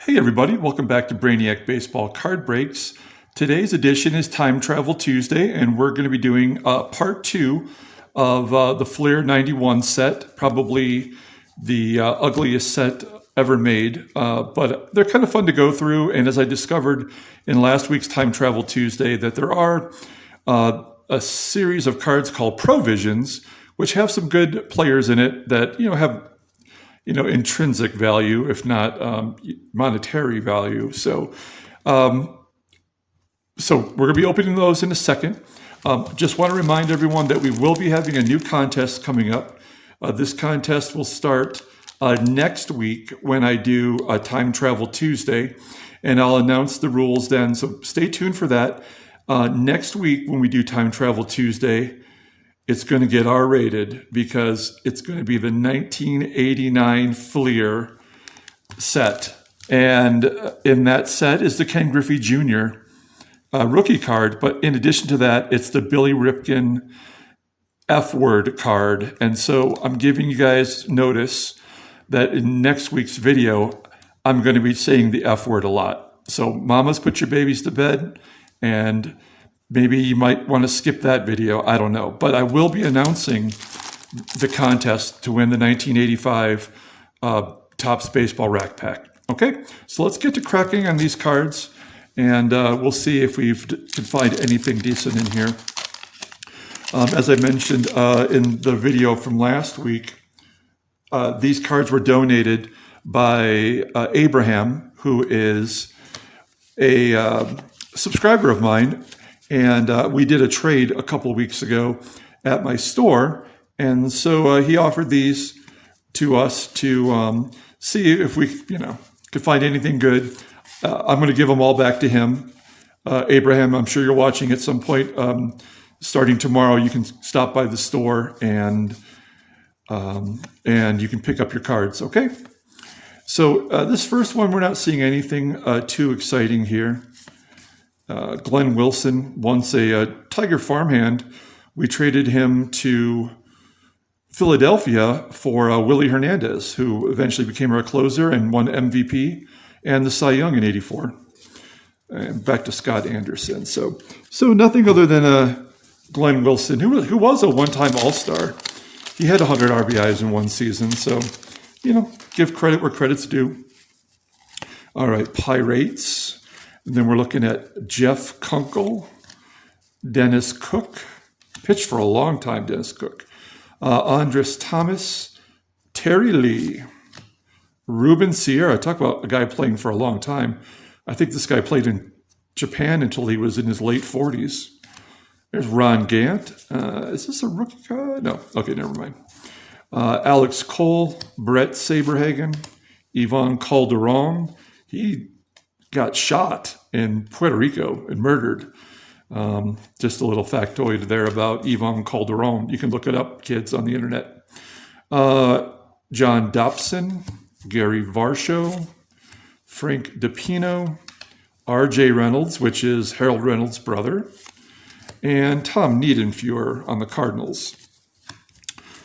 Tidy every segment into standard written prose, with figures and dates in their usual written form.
Hey everybody, welcome back to Brainiac Baseball Card Breaks. Today's edition is Time Travel Tuesday, and we're going to be doing part two of the Fleer 91 set, probably the ugliest set ever made, but they're kind of fun to go through. And as I discovered in last week's Time Travel Tuesday, that there are a series of cards called Provisions, which have some good players in it that have intrinsic value, if not monetary value. So we're going to be opening those in a second. Just want to remind everyone that we will be having a new contest coming up. This contest will start next week when I do a Time Travel Tuesday, and I'll announce the rules then. So stay tuned for that. Next week when we do Time Travel Tuesday, it's going to get R-rated because it's going to be the 1989 Fleer set. And in that set is the Ken Griffey Jr. Rookie card. But in addition to that, it's the Billy Ripken F-word card. And so I'm giving you guys notice that in next week's video, I'm going to be saying the F-word a lot. So mamas, put your babies to bed, and maybe you might want to skip that video. I don't know. But I will be announcing the contest to win the 1985 Topps Baseball Rack Pack. Okay, so let's get to cracking on these cards, and we'll see if we can find anything decent in here. As I mentioned in the video from last week, these cards were donated by Abraham, who is a subscriber of mine. And we did a trade a couple of weeks ago at my store. And so he offered these to us to see if we, could find anything good. I'm going to give them all back to him. Abraham, I'm sure you're watching at some point. Starting tomorrow, you can stop by the store and you can pick up your cards, okay? So this first one, we're not seeing anything too exciting here. Glenn Wilson, once a Tiger farmhand. We traded him to Philadelphia for Willie Hernandez, who eventually became our closer and won MVP and the Cy Young in '84. And back to Scott Anderson. So nothing other than Glenn Wilson, who was a one-time All-Star. He had 100 RBIs in one season. So, give credit where credit's due. All right, Pirates. And then we're looking at Jeff Kunkel, Dennis Cook, pitched for a long time, Dennis Cook, Andres Thomas, Terry Lee, Ruben Sierra. Talk about a guy playing for a long time. I think this guy played in Japan until he was in his late 40s. There's Ron Gant. Is this a rookie card? No. Okay, never mind. Alex Cole, Brett Saberhagen, Ivan Calderon. He got shot in Puerto Rico and murdered. Just a little factoid there about Ivan Calderon. You can look it up, kids, on the internet. John Dobson, Gary Varsho, Frank DePino, R.J. Reynolds, which is Harold Reynolds' brother, and Tom Niedenfuhr on the Cardinals.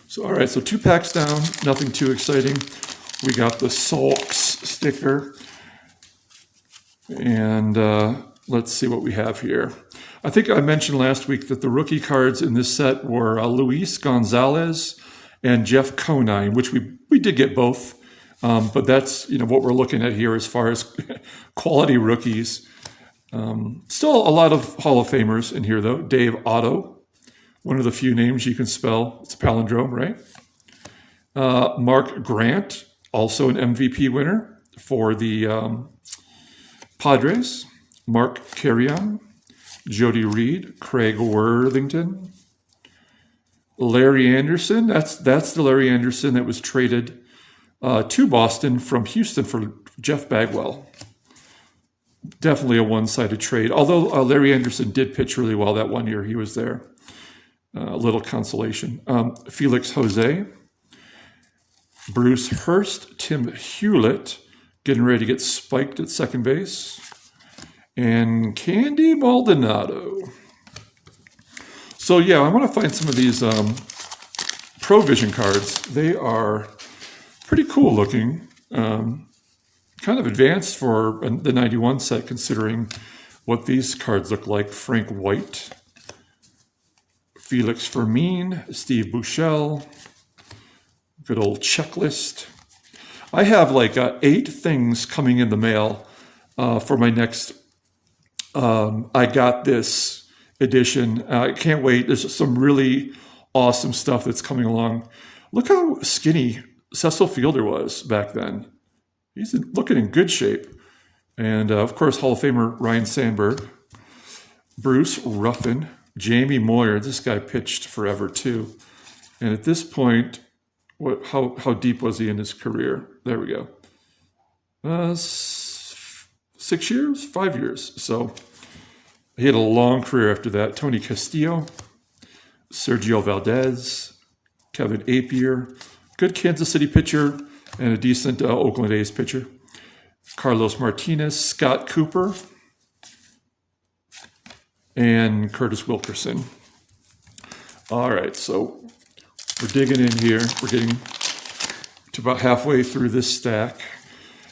So, all right, so 2 packs down, nothing too exciting. We got the Sulks sticker. And let's see what we have here. I think I mentioned last week that the rookie cards in this set were Luis Gonzalez and Jeff Conine, which we did get both. But that's what we're looking at here as far as quality rookies. Still a lot of Hall of Famers in here, though. Dave Otto, one of the few names you can spell. It's a palindrome, right? Mark Grant, also an MVP winner for the Padres. Mark Carrion, Jody Reed, Craig Worthington, Larry Anderson. That's the Larry Anderson that was traded to Boston from Houston for Jeff Bagwell. Definitely a one-sided trade, although Larry Anderson did pitch really well that one year he was there. A little consolation. Felix Jose, Bruce Hurst, Tim Hewlett, getting ready to get spiked at second base, and Candy Maldonado. So yeah, I want to find some of these Provision cards. They are pretty cool looking. kind of advanced for the 91 set, considering what these cards look like. Frank White, Felix Fermin, Steve Buechele, good old checklist. I have like 8 things coming in the mail for my next I got this edition. I can't wait. There's some really awesome stuff that's coming along. Look how skinny Cecil Fielder was back then. He's looking in good shape. And of course, Hall of Famer Ryan Sandberg, Bruce Ruffin, Jamie Moyer. This guy pitched forever too. And at this point, how deep was he in his career? There we go. 6 years, 5 years. So he had a long career after that. Tony Castillo, Sergio Valdez, Kevin Apier, good Kansas City pitcher and a decent Oakland A's pitcher. Carlos Martinez, Scott Cooper, and Curtis Wilkerson. All right, so we're digging in here. We're getting to about halfway through this stack.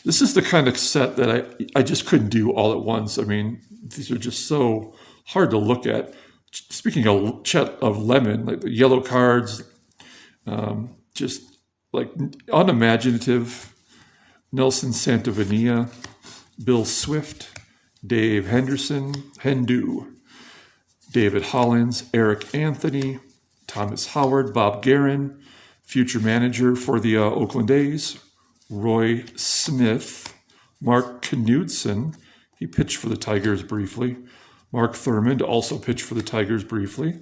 This is the kind of set that I just couldn't do all at once. I mean, these are just so hard to look at. Speaking of Chet of Lemon, like the yellow cards, just like unimaginative. Nelson Santavanilla, Bill Swift, Dave Henderson, Hendu, David Hollins, Eric Anthony, Thomas Howard, Bob Guerin, future manager for the Oakland A's, Roy Smith, Mark Knudsen, he pitched for the Tigers briefly, Mark Thurmond also pitched for the Tigers briefly,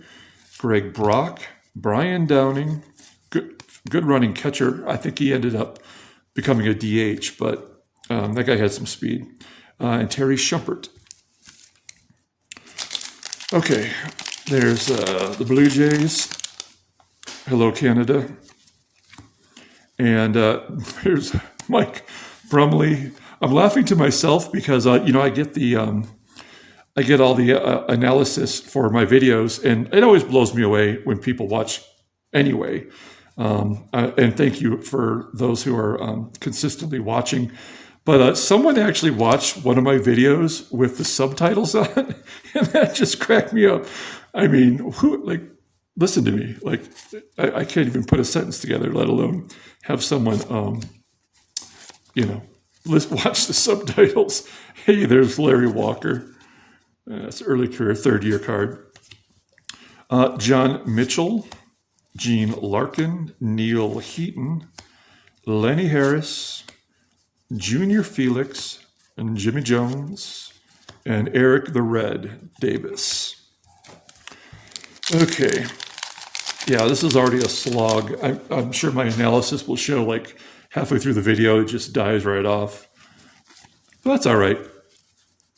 Greg Brock, Brian Downing, good running catcher. I think he ended up becoming a DH, but that guy had some speed. And Terry Shumpert. Okay, there's the Blue Jays. Hello, Canada. And here's Mike Brumley. I'm laughing to myself because I get I get all the analysis for my videos, and it always blows me away when people watch anyway. And thank you for those who are consistently watching. But someone actually watched one of my videos with the subtitles on, and that just cracked me up. I mean, listen to me. Like, I can't even put a sentence together, let alone have someone, watch the subtitles. Hey, there's Larry Walker. That's early career, 3rd-year card. John Mitchell, Gene Larkin, Neil Heaton, Lenny Harris, Junior Felix, and Jimmy Jones, and Eric the Red Davis. Okay. Yeah, this is already a slog. I'm sure my analysis will show like halfway through the video, it just dies right off. But that's all right.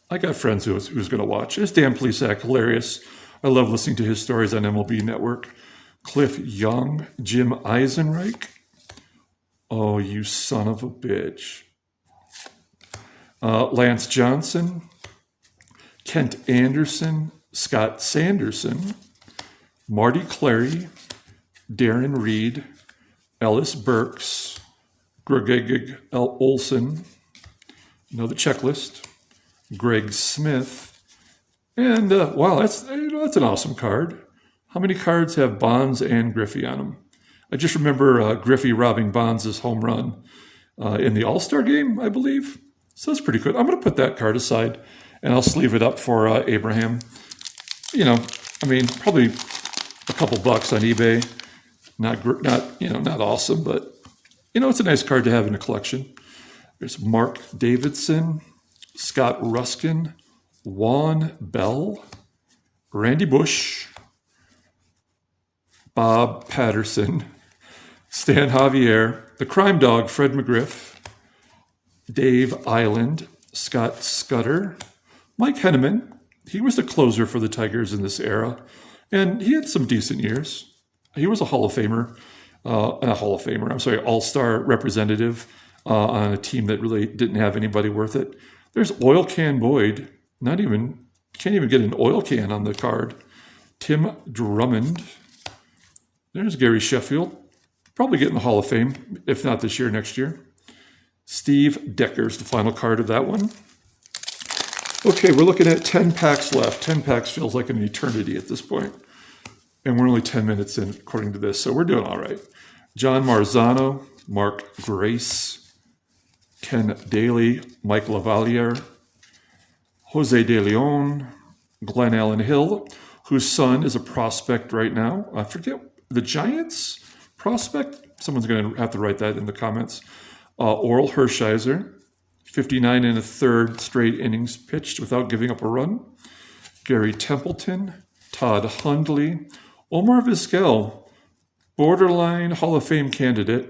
I got friends who's going to watch. There's Dan Plesac, hilarious. I love listening to his stories on MLB Network. Cliff Young, Jim Eisenreich. Oh, you son of a bitch. Lance Johnson, Kent Anderson, Scott Sanderson, Marty Clary, Darren Reed, Ellis Burks, Greg L. Olson, another checklist, Greg Smith, and wow, that's an awesome card. How many cards have Bonds and Griffey on them? I just remember Griffey robbing Bonds' home run in the All-Star game, I believe. So that's pretty good. I'm going to put that card aside, and I'll sleeve it up for Abraham. Probably a couple bucks on eBay. Not awesome, but it's a nice card to have in a collection. There's Mark Davidson, Scott Ruskin, Juan Bell, Randy Bush, Bob Patterson, Stan Javier, the Crime Dog, Fred McGriff, Dave Island, Scott Scudder, Mike Henneman. He was the closer for the Tigers in this era, and he had some decent years. He was a Hall of Famer, All-Star representative on a team that really didn't have anybody worth it. There's Oil Can Boyd, can't even get an oil can on the card. Tim Drummond. There's Gary Sheffield, probably getting the Hall of Fame, if not this year, next year. Steve Decker's the final card of that one. Okay, we're looking at 10 packs left. 10 packs feels like an eternity at this point. And we're only 10 minutes in, according to this, so we're doing all right. John Marzano, Mark Grace, Ken Daly, Mike Lavalier, Jose De Leon, Glenn Allen Hill, whose son is a prospect right now. I forget, the Giants prospect? Someone's going to have to write that in the comments. Oral Hershiser, 59 and a third straight innings pitched without giving up a run. Gary Templeton, Todd Hundley, Omar Vizquel, borderline Hall of Fame candidate.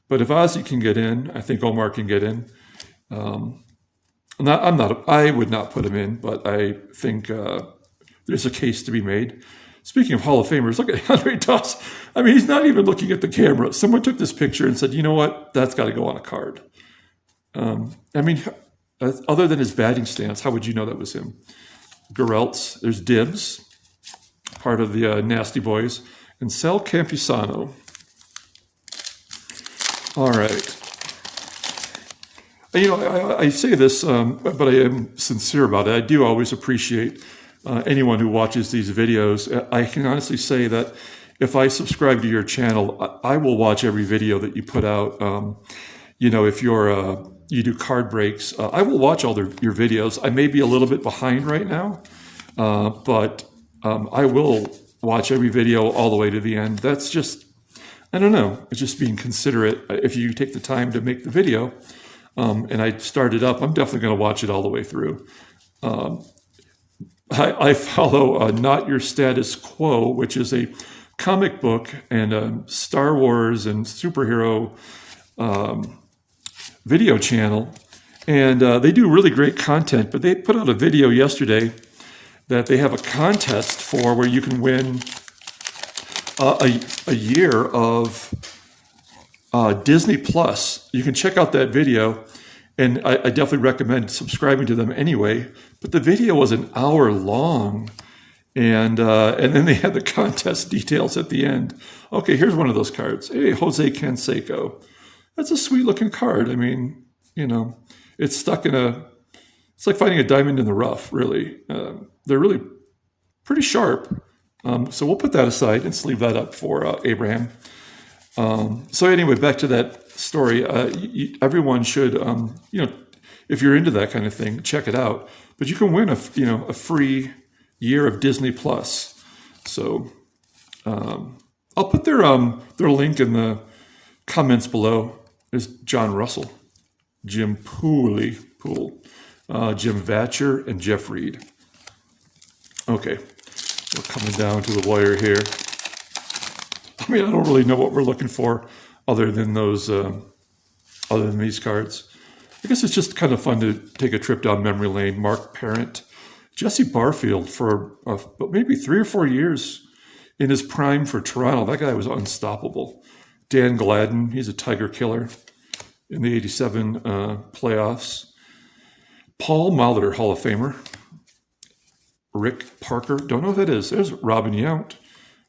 But if Ozzie can get in, I think Omar can get in. I would not put him in, but I think there's a case to be made. Speaking of Hall of Famers, look at Andre Doss. I mean, he's not even looking at the camera. Someone took this picture and said, you know what? That's got to go on a card. I mean, other than his batting stance, how would you know that was him? Gereltz, there's Dibbs, part of the Nasty Boys, and Sal Campusano. All right. You know, I say this, but I am sincere about it. I do always appreciate anyone who watches these videos. I can honestly say that if I subscribe to your channel, I will watch every video that you put out. You know, if you do card breaks, I will watch all your videos. I may be a little bit behind right now, but I will watch every video all the way to the end. That's just, I don't know, it's just being considerate. If you take the time to make the video, and I start it up, I'm definitely going to watch it all the way through. I follow Not Your Status Quo, which is a comic book and Star Wars and superhero video channel. And they do really great content, but they put out a video yesterday that they have a contest for where you can win a year of Disney Plus. You can check out that video, and I definitely recommend subscribing to them anyway. But the video was an hour long, and then they had the contest details at the end. Okay, here's one of those cards. Hey, Jose Canseco. That's a sweet looking card. I mean, you know, it's stuck in it's like finding a diamond in the rough, really. They're really pretty sharp. So we'll put that aside and sleeve that up for Abraham. So anyway, back to that story. Everyone should, you know, if you're into that kind of thing, check it out. But you can win a free year of Disney Plus. So I'll put their link in the comments below. There's John Russell, Jim Poole, Jim Vatcher, and Jeff Reed. Okay, we're coming down to the wire here. I mean, I don't really know what we're looking for other than those, other than these cards. I guess it's just kind of fun to take a trip down memory lane. Mark Parent, Jesse Barfield for maybe 3 or 4 years in his prime for Toronto. That guy was unstoppable. Dan Gladden, he's a Tiger killer in the 87 playoffs. Paul Molitor, Hall of Famer. Rick Parker, don't know who that is. There's Robin Yount,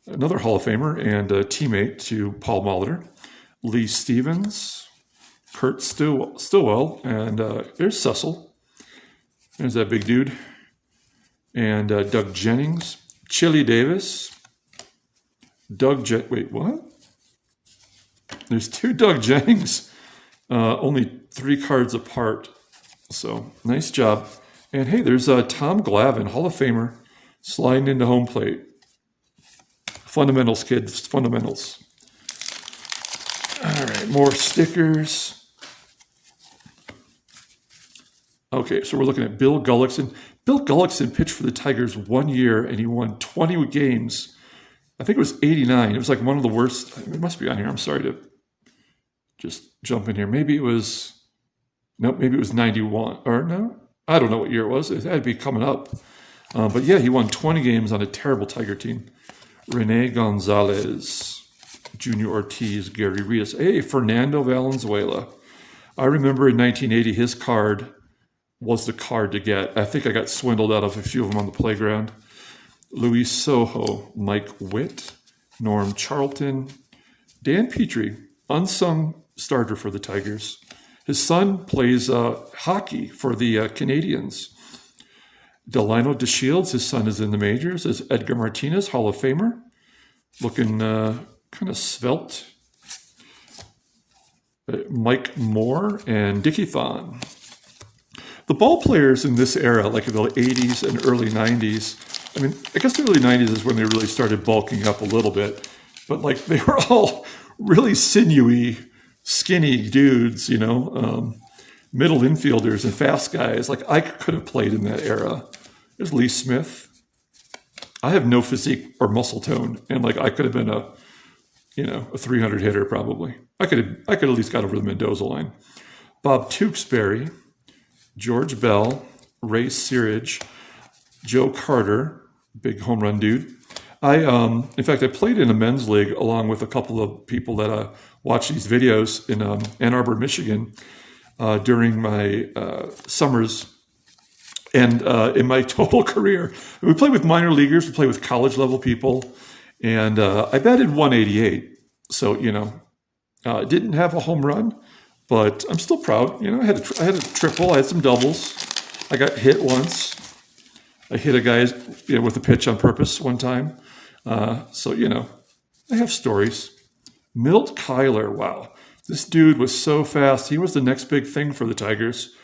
another Hall of Famer and a teammate to Paul Molitor. Lee Stevens, Kurt Stillwell, and there's Cecil. There's that big dude. And Doug Jennings, Chili Davis, wait, what? There's 2 Doug Jennings, only 3 cards apart. So nice job. And hey, there's Tom Glavine, Hall of Famer, sliding into home plate. Fundamentals, kids, fundamentals. All right, more stickers. Okay, so we're looking at Bill Gullickson. Bill Gullickson pitched for the Tigers 1 year, and he won 20 games. I think it was 89. It was like one of the worst. It must be on here. I'm sorry to just jump in here. Maybe it was 91. Or no, I don't know what year it was. It had to be coming up. But yeah, he won 20 games on a terrible Tiger team. Rene Gonzalez, Junior Ortiz, Gary Rios. Hey, Fernando Valenzuela. I remember in 1980, his card was the card to get. I think I got swindled out of a few of them on the playground. Luis Sojo, Mike Witt, Norm Charlton, Dan Petrie, unsung starter for the Tigers. His son plays hockey for the Canadiens. Delino DeShields, his son, is in the majors. Is Edgar Martinez, Hall of Famer, looking kind of svelte. Mike Moore and Dickie Thon. The ball players in this era, like in the 80s and early 90s, I mean, I guess the early 90s is when they really started bulking up a little bit, but like they were all really sinewy, skinny dudes, you know, middle infielders and fast guys. Like I could have played in that era. There's Lee Smith. I have no physique or muscle tone, and like I could have been a 300 hitter probably. I could at least got over the Mendoza line. Bob Tewksbury, George Bell, Ray Searage, Joe Carter, big home run dude. In fact, I played in a men's league along with a couple of people that watch these videos in Ann Arbor, Michigan, during my summers. And in my total career, we played with minor leaguers, we played with college level people, and I batted 188. So, didn't have a home run, but I'm still proud. I had a triple, I had some doubles. I got hit once. I hit a guy with a pitch on purpose one time. So, I have stories. Milt Kyler, wow. This dude was so fast. He was the next big thing for the Tigers,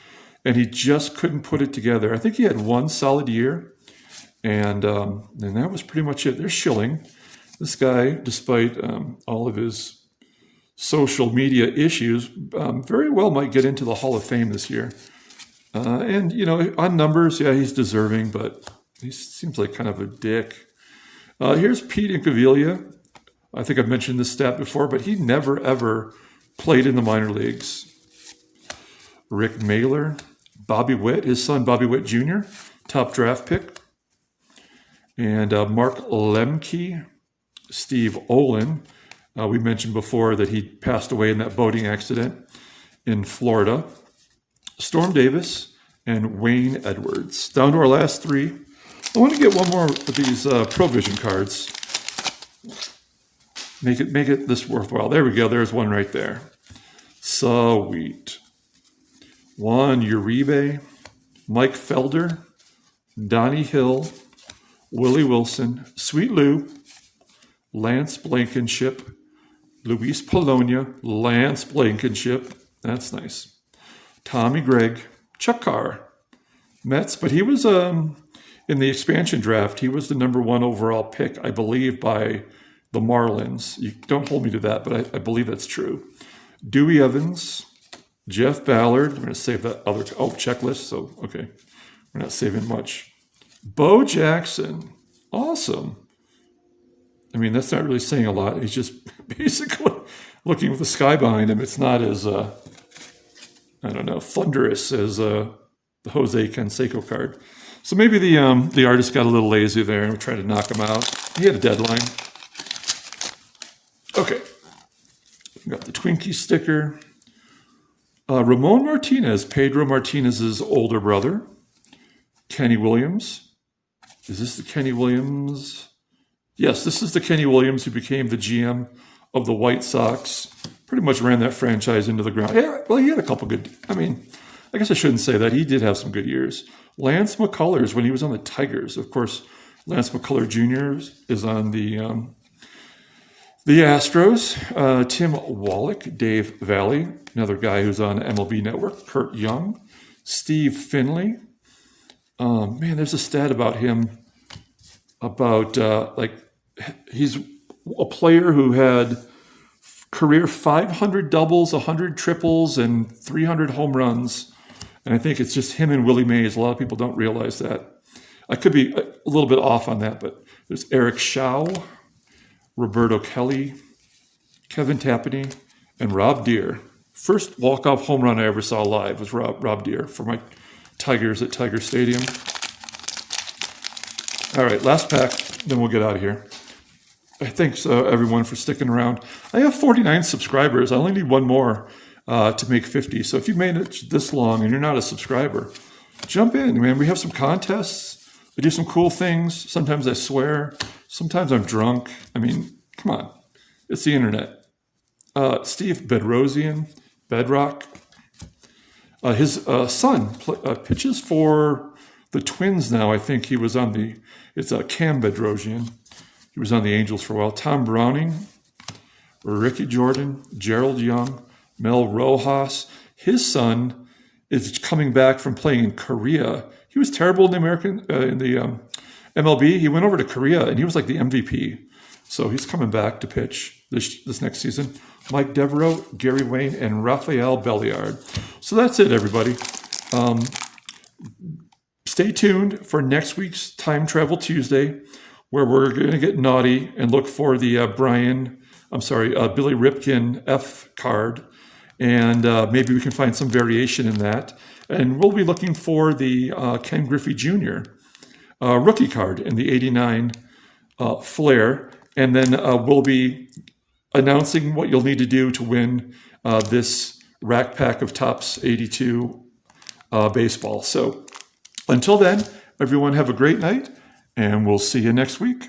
and he just couldn't put it together. I think he had one solid year, and that was pretty much it. There's Schilling. This guy, despite all of his social media issues, very well might get into the Hall of Fame this year. And, on numbers, yeah, he's deserving, but he seems like kind of a dick. Here's Pete Incaviglia. I think I've mentioned this stat before, but he never, ever played in the minor leagues. Rick Mailer, Bobby Witt, his son Bobby Witt Jr., top draft pick. And Mark Lemke, Steve Olin. We mentioned before that he passed away in that boating accident in Florida. Storm Davis and Wayne Edwards. Down to our last three. I want to get one more of these Provision cards. Make it this worthwhile. There we go. There's one right there. Sweet. Juan Uribe, Mike Felder, Donnie Hill, Willie Wilson, Sweet Lou, Lance Blankenship, Luis Polonia, Lance Blankenship. That's nice. Tommy Gregg, Chuck Carr, Mets, but he was in the expansion draft. He was the number 1 overall pick, I believe, by the Marlins. You don't hold me to that, but I believe that's true. Dewey Evans, Jeff Ballard. I'm going to save that other checklist. So okay, we're not saving much. Bo Jackson, awesome. I mean, that's not really saying a lot. He's just basically looking with the sky behind him. It's not as thunderous as the Jose Canseco card. So maybe the artist got a little lazy there and we tried to knock him out. He had a deadline. Okay. We got the Twinkie sticker. Ramon Martinez, Pedro Martinez's older brother. Kenny Williams. Is this the Kenny Williams? Yes, this is the Kenny Williams who became the GM of the White Sox. Pretty much ran that franchise into the ground. Yeah, well, he had a couple good, I guess I shouldn't say that. He did have some good years. Lance McCullers, when he was on the Tigers. Of course, Lance McCullers Jr. is on the Astros. Tim Wallach, Dave Valley, another guy who's on MLB Network. Kurt Young, Steve Finley. There's a stat about him about he's a player who had career 500 doubles, 100 triples, and 300 home runs. And I think it's just him and Willie Mays. A lot of people don't realize that. I could be a little bit off on that, but there's Eric Shaw, Roberto Kelly, Kevin Tapani, and Rob Deere. First walk-off home run I ever saw live was Rob Deere for my Tigers at Tiger Stadium. All right, last pack, then we'll get out of here. Thanks, everyone, for sticking around. I have 49 subscribers. I only need one more to make 50. So if you've made it this long and you're not a subscriber, jump in, man. We have some contests. We do some cool things. Sometimes I swear. Sometimes I'm drunk. Come on. It's the internet. Steve Bedrosian, Bedrock. His son pitches for the Twins now. I think he was on it's Cam Bedrosian. He was on the Angels for a while. Tom Browning, Ricky Jordan, Gerald Young, Mel Rojas. His son is coming back from playing in Korea. He was terrible in the MLB. He went over to Korea and he was like the MVP. So he's coming back to pitch this next season. Mike Devereaux, Gary Wayne, and Rafael Belliard. So that's it, everybody. Stay tuned for next week's Time Travel Tuesday, where we're going to get naughty and look for the Billy Ripken F card. And maybe we can find some variation in that. And we'll be looking for the Ken Griffey Jr. Rookie card in the 89 Flair. And then we'll be announcing what you'll need to do to win this Rack Pack of Topps 82 baseball. So until then, everyone have a great night, and we'll see you next week.